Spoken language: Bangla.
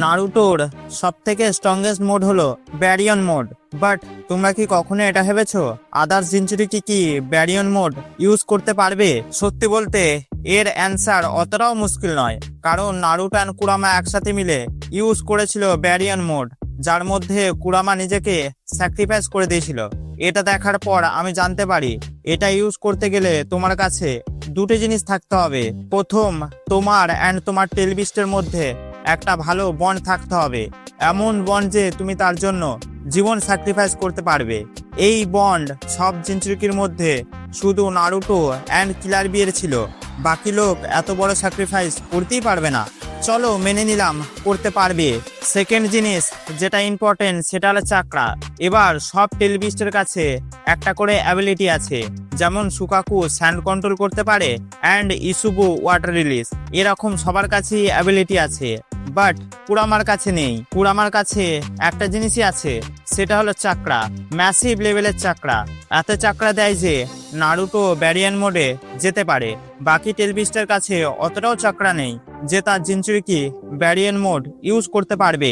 নারুটোর সব থেকে স্ট্রংগেস্ট মোড হলো ব্যারিয়ন মোড। বাট তোমরা কি কখনো এটা ভেবেছো আদার্স জিনচুরি কি ব্যারিয়ন মোড ইউজ করতে পারবে? সত্যি বলতে এর অ্যান্সার অতটাও মুশকিল নয়, কারণ নারুটো অ্যান্ড কুরামা একসাথে মিলে ইউজ করেছিল ব্যারিয়ন মোড, যার মধ্যে কুরামা নিজেকে স্যাক্রিফাইস করে দিয়েছিল। এটা দেখার পর আমি জানতে পারি এটা ইউজ করতে গেলে তোমার কাছে দুটো জিনিস থাকতে হবে। প্রথম, তোমার অ্যান্ড তোমার টেলবিস্টের মধ্যে একটা ভালো বন্ড থাকতে হবে, এমন বন্ড যে তুমি তার জন্য জীবন স্যাক্রিফাইস করতে পারবে। এই বন্ড সব জিনচুরিকির মধ্যে শুধু নারুটো অ্যান্ড কিলার বিয়ের ছিল, বাকি লোক এত বড় স্যাক্রিফাইস করতেই পারবে না। চলো মেনে নিলাম করতে পারবে। সেকেন্ড জিনিস যেটা ইম্পর্টেন্ট সেটা হলো চাকরা। এবার সব টেলবিস্টের কাছে একটা করে অ্যাবিলিটি আছে, যেমন সুকাকু স্যান্ড কন্ট্রোল করতে পারে অ্যান্ড ইসুবু ওয়াটার রিলিজ, এরকম সবার কাছেই অ্যাবিলিটি আছে। বাট কুরামার কাছে নেই। কুরামার কাছে একটা জিনিসই আছে, সেটা হলো চাকরা, ম্যাসিভ লেভেলের চাকরা। এত চাকরা দেয় যে নারুটো ব্যারিয়ান মোডে যেতে পারে। বাকি টেলবিস্টের কাছে অতটাও চাকরা নেই যে তার জিনচুরিকি ব্যারিয়ান মোড ইউজ করতে পারবে।